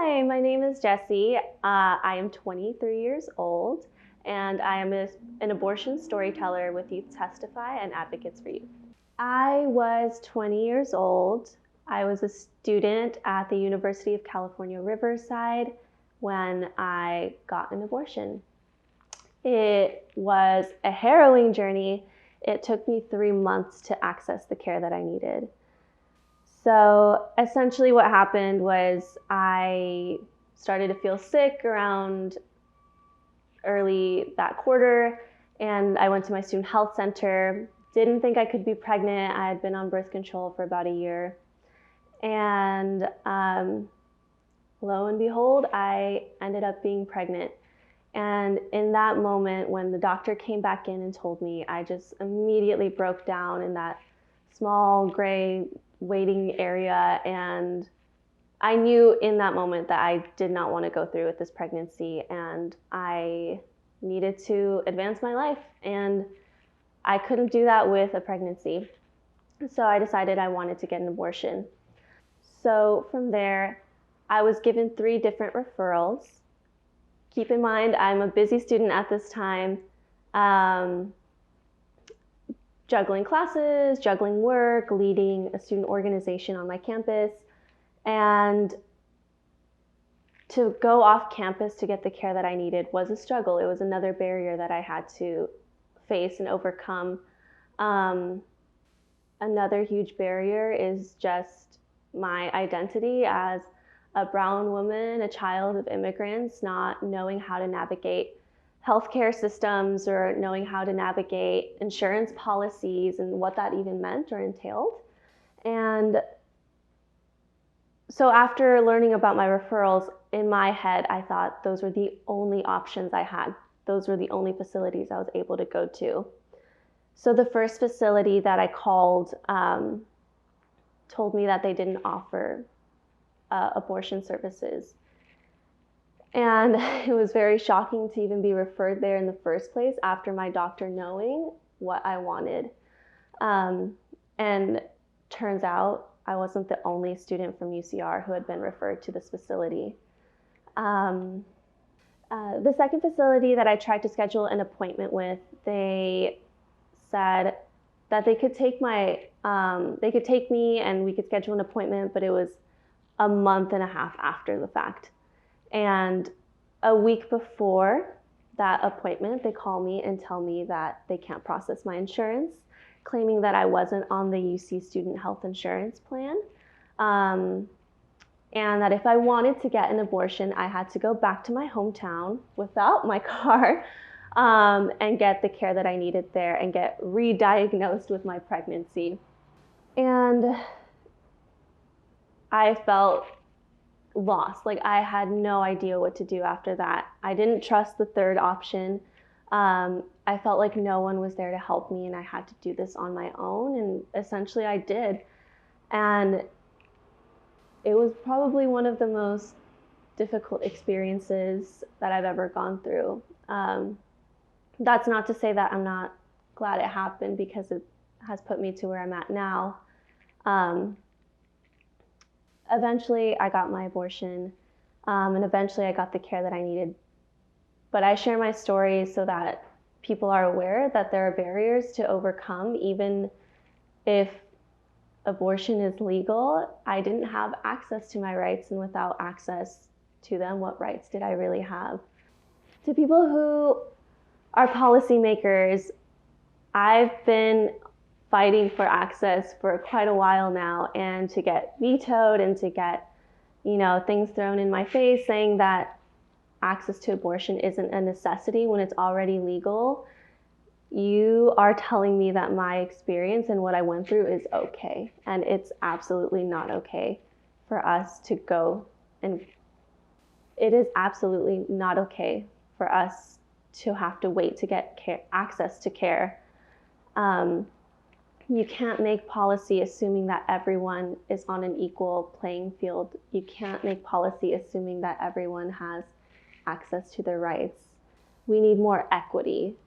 Hi, my name is Jessy. I am 23 years old, and I am an abortion storyteller with Youth Testify and Advocates for Youth. I was 20 years old. I was a student at the University of California, Riverside when I got an abortion. It was a harrowing journey. It took me 3 months to access the care that I needed. So essentially what happened was I started to feel sick around early that quarter, and I went to my student health center. Didn't think I could be pregnant. I had been on birth control for about a year. And lo and behold, I ended up being pregnant. And in that moment, when the doctor came back in and told me, I just immediately broke down in that small gray waiting area. And I knew in that moment that I did not want to go through with this pregnancy, and I needed to advance my life, and I couldn't do that with a pregnancy. So I decided I wanted to get an abortion. So from there, I was given 3 different referrals. Keep in mind, I'm a busy student at this time, juggling classes, juggling work, leading a student organization on my campus. And to go off campus to get the care that I needed was a struggle. It was another barrier that I had to face and overcome. Another huge barrier is just my identity as a brown woman, a child of immigrants, not knowing how to navigate healthcare systems or knowing how to navigate insurance policies and what that even meant or entailed. And so after learning about my referrals, in my head, I thought those were the only options I had. Those were the only facilities I was able to go to. So the first facility that I called told me that they didn't offer abortion services. And it was very shocking to even be referred there in the first place after my doctor knowing what I wanted. And turns out I wasn't the only student from UCR who had been referred to this facility. The second facility that I tried to schedule an appointment with, they said that they could take me and we could schedule an appointment, but it was a month and a half after the fact. And a week before that appointment, they call me and tell me that they can't process my insurance, claiming that I wasn't on the UC student health insurance plan, and that if I wanted to get an abortion, I had to go back to my hometown without my car and get the care that I needed there and get re-diagnosed with my pregnancy. And I felt lost. Like I had no idea what to do after that. I didn't trust the third option. I felt like no one was there to help me and I had to do this on my own, and essentially I did. And it was probably one of the most difficult experiences that I've ever gone through. That's not to say that I'm not glad it happened, because it has put me to where I'm at now. Eventually I got my abortion, and eventually I got the care that I needed. But I share my story so that people are aware that there are barriers to overcome. Even if abortion is legal, I didn't have access to my rights, and without access to them, what rights did I really have? To people who are policymakers, I've been fighting for access for quite a while now, and to get vetoed and to get, things thrown in my face saying that access to abortion isn't a necessity when it's already legal, you are telling me that my experience and what I went through is okay. And it's absolutely not okay for us to go, and it is absolutely not okay for us to have to wait to get access to care. You can't make policy assuming that everyone is on an equal playing field. You can't make policy assuming that everyone has access to their rights. We need more equity.